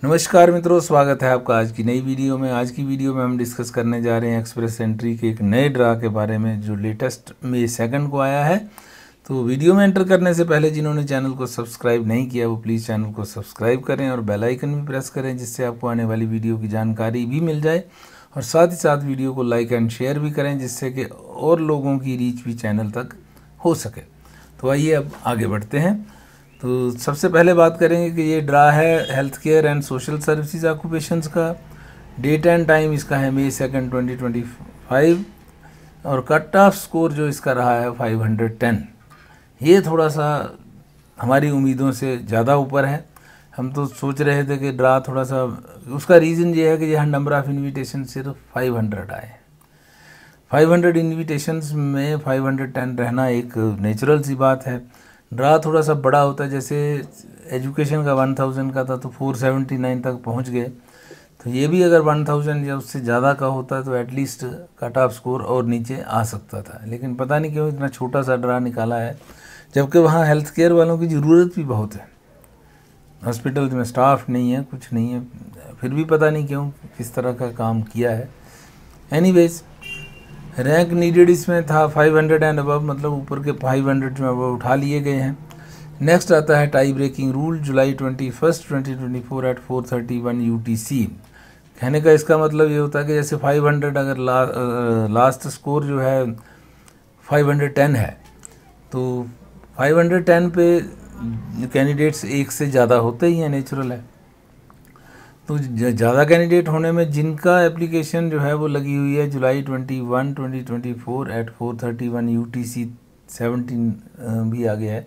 नमस्कार मित्रों, स्वागत है आपका आज की नई वीडियो में। आज की वीडियो में हम डिस्कस करने जा रहे हैं एक्सप्रेस एंट्री के एक नए ड्रा के बारे में जो लेटेस्ट मई 2 को आया है। तो वीडियो में एंटर करने से पहले जिन्होंने चैनल को सब्सक्राइब नहीं किया वो प्लीज़ चैनल को सब्सक्राइब करें और बेल आइकन भी प्रेस करें, जिससे आपको आने वाली वीडियो की जानकारी भी मिल जाए। और साथ ही साथ वीडियो को लाइक एंड शेयर भी करें, जिससे कि और लोगों की रीच भी चैनल तक हो सके। तो आइए अब आगे बढ़ते हैं। तो सबसे पहले बात करेंगे कि ये ड्रा है health care and social services occupations का। डेट एंड टाइम इसका है मई 2, 2025 और कट ऑफ स्कोर जो इसका रहा है 510। ये थोड़ा सा हमारी उम्मीदों से ज़्यादा ऊपर है। हम तो सोच रहे थे कि ड्रा थोड़ा सा, उसका रीज़न ये है कि यहाँ नंबर ऑफ़ इन्विटेशन सिर्फ 500 आए। 500 इन्विटेशंस में 510 रहना एक नेचुरल सी बात है। ड्रा थोड़ा सा बड़ा होता है, जैसे एजुकेशन का 1000 का था तो 479 तक पहुंच गए। तो ये भी अगर 1000 या उससे ज़्यादा का होता तो एटलीस्ट कट ऑफ स्कोर और नीचे आ सकता था, लेकिन पता नहीं क्यों इतना छोटा सा ड्रा निकाला है, जबकि वहाँ हेल्थ केयर वालों की ज़रूरत भी बहुत है। हॉस्पिटल में स्टाफ नहीं है, कुछ नहीं है, फिर भी पता नहीं क्यों किस तरह का काम किया है। एनीवेज, रैंक नीडेड इसमें था 500 एंड अबव, मतलब ऊपर के 500 जो अबव उठा लिए गए हैं। नेक्स्ट आता है टाई ब्रेकिंग रूल, जुलाई 21, 2024 एट 4:31 UTC। कहने का इसका मतलब ये होता है कि जैसे 500 अगर लास्ट स्कोर जो है 510 है, तो 510 पे कैंडिडेट्स एक से ज़्यादा होते ही हैं, नेचुरल है। तो ज़्यादा कैंडिडेट होने में जिनका एप्लीकेशन जो है वो लगी हुई है जुलाई 21, 2024 एट 4:31 UTC 17 भी आ गया है।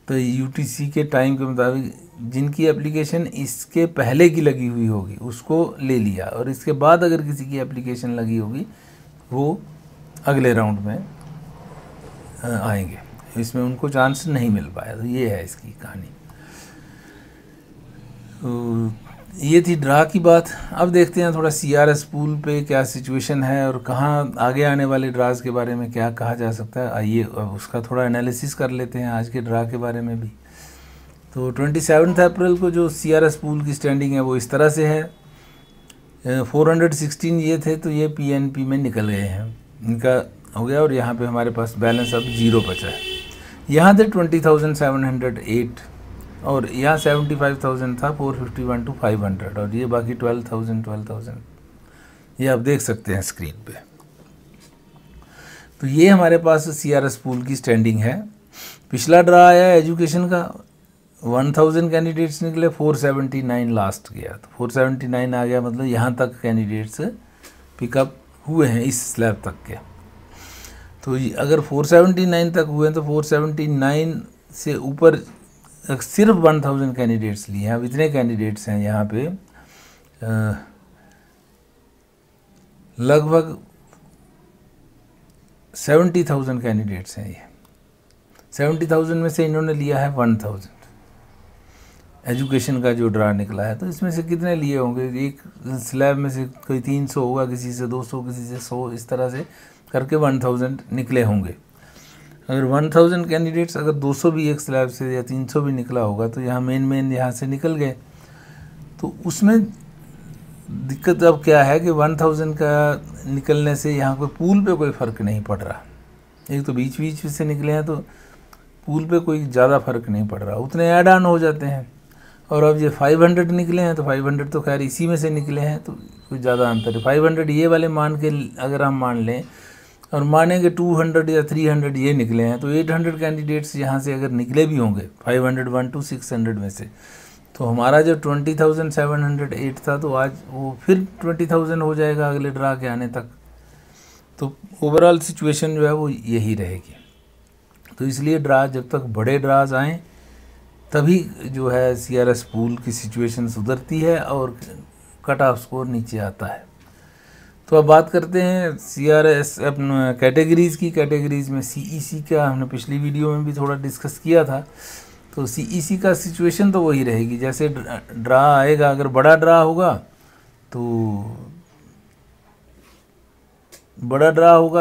तो UTC के टाइम के मुताबिक जिनकी एप्लीकेशन इसके पहले की लगी हुई होगी उसको ले लिया, और इसके बाद अगर किसी की एप्लीकेशन लगी होगी वो अगले राउंड में आएंगे, इसमें उनको चांस नहीं मिल पाया। तो ये है इसकी कहानी। तो ये थी ड्रा की बात। अब देखते हैं थोड़ा CRS पूल पे क्या सिचुएशन है और कहाँ आगे आने वाले ड्राज के बारे में क्या कहा जा सकता है। आइए उसका थोड़ा एनालिसिस कर लेते हैं आज के ड्रा के बारे में भी। तो 27 अप्रैल को जो CRS पूल की स्टैंडिंग है वो इस तरह से है। 416 ये थे, तो ये PNP में निकल गए हैं, इनका हो गया। और यहाँ पे हमारे पास बैलेंस अब 0 बचा है। यहाँ थे 20,708 और यहाँ 75,000 था, 451 to 500, और ये बाकी 12,000 ये आप देख सकते हैं स्क्रीन पे। तो ये हमारे पास CRS पूल की स्टैंडिंग है। पिछला ड्रा आया एजुकेशन का, 1000 कैंडिडेट्स निकले, 479 लास्ट गया। तो 479 आ गया, मतलब यहाँ तक कैंडिडेट्स पिकअप हुए हैं इस स्लैब तक के। तो अगर 479 तक हुए तो 479 से ऊपर सिर्फ 1000 कैंडिडेट्स लिए हैं। अब इतने कैंडिडेट्स हैं यहाँ पे, लगभग 70,000 कैंडिडेट्स हैं। ये 70,000 में से इन्होंने लिया है 1000 एजुकेशन का जो ड्रा निकला है। तो इसमें से कितने लिए होंगे, एक स्लैब में से कोई 300 होगा, किसी से 200, किसी से 100, इस तरह से करके 1000 निकले होंगे। अगर 1000 कैंडिडेट्स, अगर 200 भी एक स्लैब से या 300 भी निकला होगा तो यहाँ मेन यहाँ से निकल गए। तो उसमें दिक्कत अब क्या है कि 1000 का निकलने से यहाँ कोई पूल पे कोई फ़र्क नहीं पड़ रहा। एक तो बीच बीच से निकले हैं तो पूल पे कोई ज़्यादा फ़र्क नहीं पड़ रहा, उतने ऐड ऑन हो जाते हैं। और अब ये 500 निकले हैं तो 500 तो खैर इसी में से निकले हैं, तो कोई ज़्यादा अंतर है। 500 ये वाले मान के अगर हम मान लें और माने कि 200 या 300 ये निकले हैं, तो 800 कैंडिडेट्स यहाँ से अगर निकले भी होंगे 501 to 600 में से, तो हमारा जो 20,708 था तो आज वो फिर 20,000 हो जाएगा अगले ड्रा के आने तक। तो ओवरऑल सिचुएशन जो है वो यही रहेगी। तो इसलिए ड्रा, जब तक बड़े ड्राज आएँ तभी जो है CRS पूल की सिचुएशन सुधरती है और कट ऑफ स्कोर नीचे आता है। तो अब बात करते हैं CRS कैटेगरीज़ की। कैटेगरीज़ में CEC का हमने पिछली वीडियो में भी थोड़ा डिस्कस किया था। तो CEC का सिचुएशन तो वही रहेगी, जैसे ड्रा आएगा, अगर बड़ा ड्रा होगा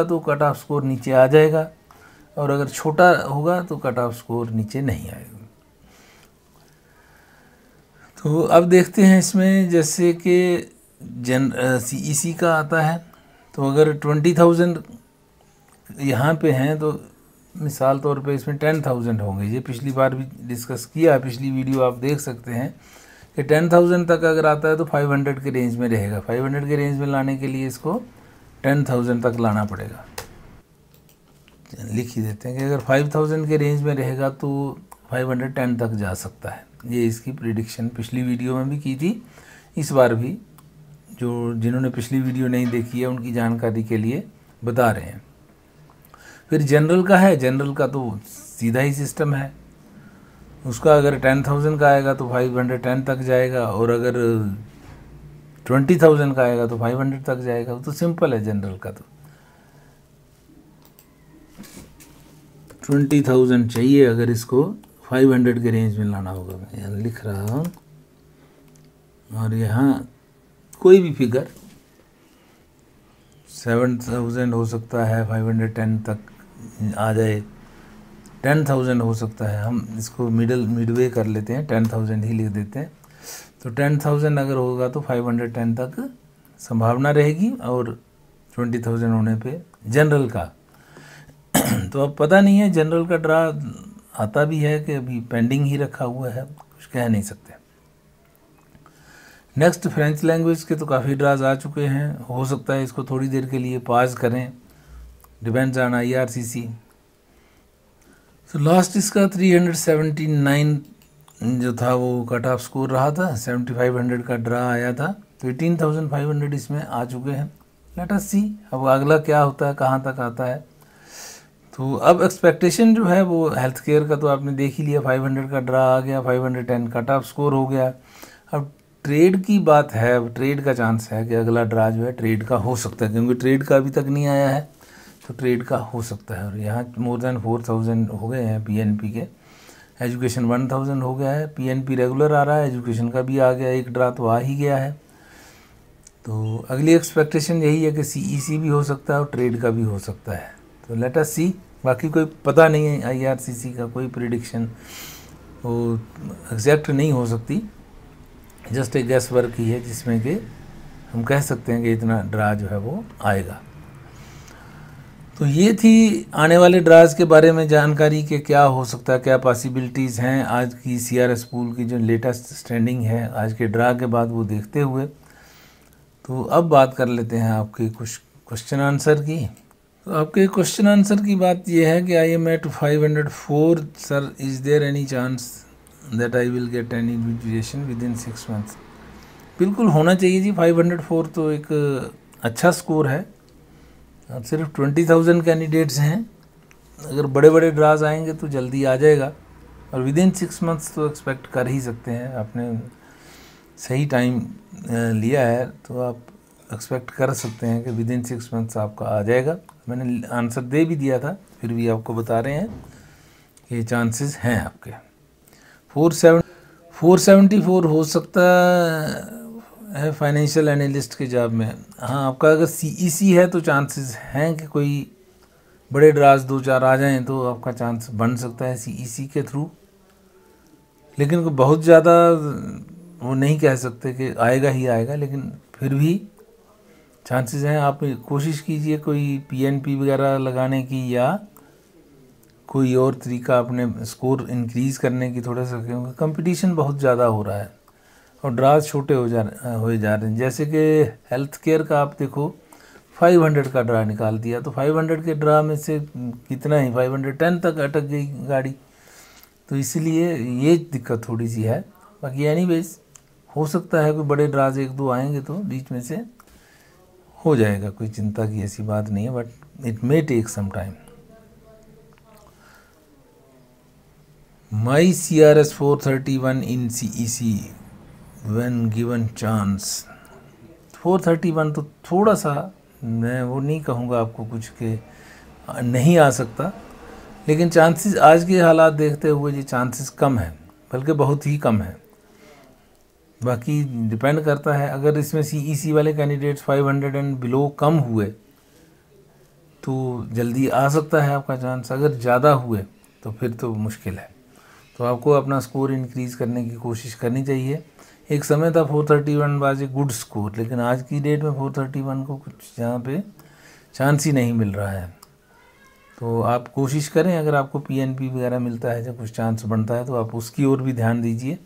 तो कट ऑफ स्कोर नीचे आ जाएगा, और अगर छोटा होगा तो कट ऑफ स्कोर नीचे नहीं आएगा। तो अब देखते हैं इसमें, जैसे कि CEC का आता है, तो अगर 20,000 यहाँ पे हैं तो मिसाल तौर पे इसमें 10,000 होंगे। ये पिछली बार भी डिस्कस किया है, पिछली वीडियो आप देख सकते हैं कि 10,000 तक अगर आता है तो 500 के रेंज में रहेगा। 500 के रेंज में लाने के लिए इसको 10,000 तक लाना पड़ेगा। लिख ही देते हैं कि अगर 5,000 के रेंज में रहेगा तो 510 तक जा सकता है। ये इसकी प्रिडिक्शन पिछली वीडियो में भी की थी, इस बार भी जिन्होंने पिछली वीडियो नहीं देखी है उनकी जानकारी के लिए बता रहे हैं। फिर जनरल का है, जनरल का तो सीधा ही सिस्टम है, उसका अगर 10,000 का आएगा तो 510 तक जाएगा, और अगर 20,000 का आएगा तो 500 तक जाएगा। वो तो सिंपल है जनरल का। तो 20,000 चाहिए अगर इसको 500 के रेंज में लाना होगा। मैं यहाँ लिख रहा हूँ, और यहाँ कोई भी फिगर 7,000 हो सकता है, 510 तक आ जाए, 10,000 हो सकता है। हम इसको मिडवे कर लेते हैं, 10,000 ही लिख देते हैं। तो 10,000 अगर होगा तो 510 तक संभावना रहेगी, और 20,000 होने पे जनरल का तो अब पता नहीं है जनरल का ड्रा आता भी है कि अभी पेंडिंग ही रखा हुआ है, कुछ कह नहीं सकते। नेक्स्ट फ्रेंच लैंग्वेज के तो काफ़ी ड्राज आ चुके हैं, हो सकता है इसको थोड़ी देर के लिए पॉज करें, डिपेंड्स ऑन IRCC। तो लास्ट इसका 379 जो था वो कट ऑफ स्कोर रहा था, 7500 का ड्रा आया था, तो 18,500 इसमें आ चुके हैं। लेट अस सी अब अगला क्या होता है, कहाँ तक आता है। तो अब एक्सपेक्टेशन जो है वो हेल्थ केयर का तो आपने देख ही लिया, 500 का ड्रा आ गया, 510 कट ऑफ स्कोर हो गया। अब ट्रेड की बात है, अब ट्रेड का चांस है कि अगला ड्रा जो है ट्रेड का हो सकता है, क्योंकि ट्रेड का अभी तक नहीं आया है, तो ट्रेड का हो सकता है। और यहाँ मोर देन 4,000 हो गए हैं PNP के। एजुकेशन 1,000 हो गया है, PNP रेगुलर आ रहा है, एजुकेशन का भी आ गया, एक ड्रा तो आ ही गया है। तो अगली एक्सपेक्टेशन यही है कि CEC भी हो सकता है और ट्रेड का भी हो सकता है। तो लेट अस सी, बाकी कोई पता नहीं है IRCC का कोई प्रिडिक्शन वो एग्जैक्ट नहीं हो सकती, जस्ट एक गैस वर्क ही है जिसमें कि हम कह सकते हैं कि इतना ड्रा जो है वो आएगा। तो ये थी आने वाले ड्राज के बारे में जानकारी कि क्या हो सकता है, क्या पॉसिबिलिटीज़ हैं आज की CRS पूल की जो लेटेस्ट स्टैंडिंग है आज के ड्रा के बाद, वो देखते हुए। तो अब बात कर लेते हैं आपके कुछ क्वेश्चन आंसर की। तो आपके क्वेश्चन आंसर की बात यह है कि I am at 504 sir, is there any chance that I will get any invigilation within 6 months. बिल्कुल होना चाहिए जी, 504 तो एक अच्छा स्कोर है। अब सिर्फ 20,000 कैंडिडेट्स हैं, अगर बड़े बड़े ड्राज आएंगे तो जल्दी आ जाएगा, और विद इन 6 मंथ्स तो एक्सपेक्ट कर ही सकते हैं। आपने सही टाइम लिया है तो आप एक्सपेक्ट कर सकते हैं कि विद इन 6 मंथ्स आपका आ जाएगा। मैंने आंसर दे भी दिया था, फिर भी आपको बता रहे हैं कि चांसेस हैं आपके। 474 हो सकता है फाइनेंशियल एनालिस्ट के जॉब में। हाँ, आपका अगर CEC है तो चांसेस हैं कि कोई बड़े ड्राज 2-4 आ जाएं तो आपका चांस बन सकता है CEC के थ्रू, लेकिन बहुत ज़्यादा वो नहीं कह सकते कि आएगा ही आएगा, लेकिन फिर भी चांसेस हैं। आप कोशिश कीजिए कोई PNP वगैरह लगाने की, या कोई और तरीका अपने स्कोर इंक्रीज़ करने की थोड़ा सा, क्योंकि कंपटीशन बहुत ज़्यादा हो रहा है और ड्राज छोटे हो जा रहे हैं। जैसे कि हेल्थ केयर का आप देखो, 500 का ड्रा निकाल दिया, तो 500 के ड्रा में से कितना ही 510 तक अटक गई गाड़ी, तो इसलिए ये दिक्कत थोड़ी सी है। बाकी एनीवेज हो सकता है कोई बड़े ड्राज 1-2 आएंगे तो बीच में से हो जाएगा, कोई चिंता की ऐसी बात नहीं है, but it may take some time. My CRS 431 in CEC when given chance। 431 तो थोड़ा सा, मैं वो नहीं कहूँगा आपको कुछ के नहीं आ सकता, लेकिन चांसेस आज के हालात देखते हुए ये चांसेस कम है, बल्कि बहुत ही कम है। बाकी डिपेंड करता है, अगर इसमें CEC वाले कैंडिडेट्स 500 एंड बिलो कम हुए तो जल्दी आ सकता है आपका चांस, अगर ज़्यादा हुए तो फिर तो मुश्किल है। तो आपको अपना स्कोर इंक्रीज़ करने की कोशिश करनी चाहिए। एक समय था 431 वाज ए गुड स्कोर, लेकिन आज की डेट में 431 को कुछ यहाँ पे चांस ही नहीं मिल रहा है। तो आप कोशिश करें, अगर आपको PNP वगैरह मिलता है, जब कुछ चांस बनता है तो आप उसकी ओर भी ध्यान दीजिए,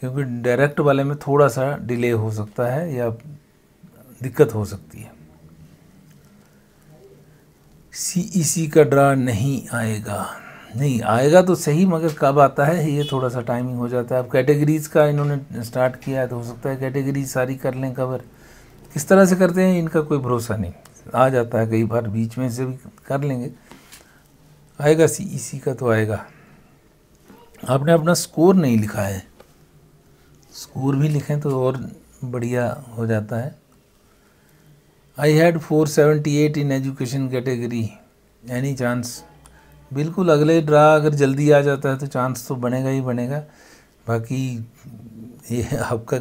क्योंकि डायरेक्ट वाले में थोड़ा सा डिले हो सकता है या दिक्कत हो सकती है। CEC का ड्रा नहीं आएगा, नहीं आएगा तो सही, मगर कब आता है ये थोड़ा सा टाइमिंग हो जाता है। अब कैटेगरीज का इन्होंने स्टार्ट किया है तो हो सकता है कैटेगरीज सारी कर लें कवर। किस तरह से करते हैं इनका कोई भरोसा नहीं, आ जाता है कई बार, बीच में से भी कर लेंगे। आएगा CEC का तो आएगा। आपने अपना स्कोर नहीं लिखा है, स्कोर भी लिखें तो और बढ़िया हो जाता है। I had 478 in education category, any chance? बिल्कुल, अगले ड्रा अगर जल्दी आ जाता है तो चांस तो बनेगा ही बनेगा। बाकी ये आपका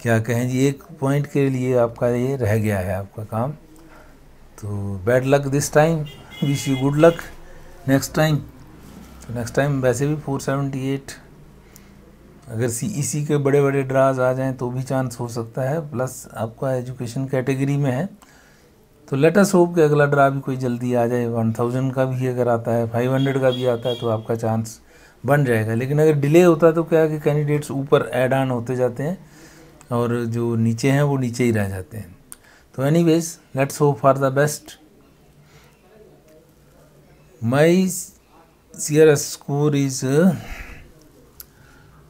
क्या कहें जी, एक पॉइंट के लिए आपका ये रह गया है आपका काम। तो bad luck this time, wish you good luck next time. तो नेक्स्ट टाइम वैसे भी 478, अगर CEC के बड़े बड़े ड्राज आ जाएं तो भी चांस हो सकता है, प्लस आपका एजुकेशन कैटेगरी में है। तो लेट अस होप कि अगला ड्रा भी कोई जल्दी आ जाए। 1000 का भी अगर आता है, 500 का भी आता है तो आपका चांस बन जाएगा। लेकिन अगर डिले होता है तो क्या है कि कैंडिडेट्स ऊपर ऐड ऑन होते जाते हैं और जो नीचे हैं वो नीचे ही रह जाते हैं। तो anyways, let's hope for the best. My CRS score is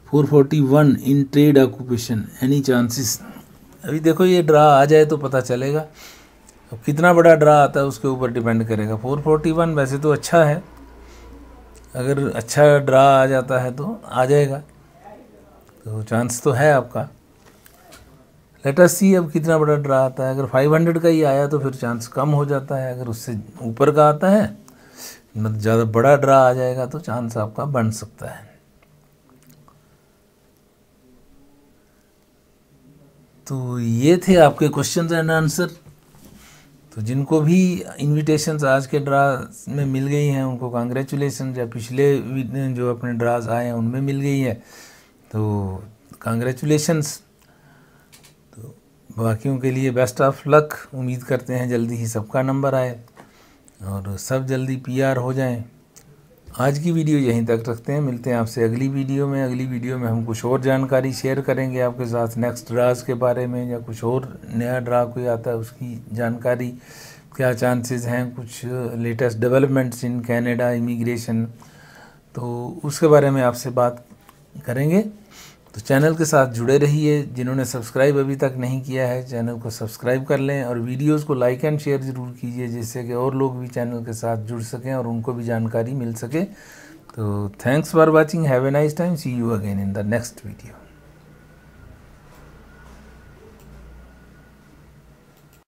441 in trade occupation, any chances? अभी देखो ये ड्रा आ जाए तो पता चलेगा। अब कितना बड़ा ड्रा आता है उसके ऊपर डिपेंड करेगा। 441 वैसे तो अच्छा है, अगर अच्छा ड्रा आ जाता है तो आ जाएगा, तो चांस तो है आपका। लेट अस सी अब कितना बड़ा ड्रा आता है। अगर 500 का ही आया तो फिर चांस कम हो जाता है, अगर उससे ऊपर का आता है, मतलब ज़्यादा बड़ा ड्रा आ जाएगा तो चांस आपका बन सकता है। तो ये थे आपके क्वेश्चंस एंड आंसर। तो जिनको भी इनविटेशंस आज के ड्रा में मिल गई हैं उनको कांग्रेचुलेसन, या पिछले जो अपने ड्राज आए हैं उनमें मिल गई है तो कांग्रेचुलेशंस। तो बाकियों के लिए बेस्ट ऑफ लक। उम्मीद करते हैं जल्दी ही सबका नंबर आए और सब जल्दी PR हो जाएं। आज की वीडियो यहीं तक रखते हैं, मिलते हैं आपसे अगली वीडियो में। अगली वीडियो में हम कुछ और जानकारी शेयर करेंगे आपके साथ, नेक्स्ट ड्राज के बारे में, या कुछ और नया ड्रा कोई आता है उसकी जानकारी, क्या चांसेस हैं, कुछ latest developments in Canada immigration, तो उसके बारे में आपसे बात करेंगे। तो चैनल के साथ जुड़े रहिए। जिन्होंने सब्सक्राइब अभी तक नहीं किया है चैनल को सब्सक्राइब कर लें और वीडियोस को लाइक एंड शेयर ज़रूर कीजिए, जिससे कि और लोग भी चैनल के साथ जुड़ सकें और उनको भी जानकारी मिल सके। तो thanks for watching, have a nice time, see you again in the next video.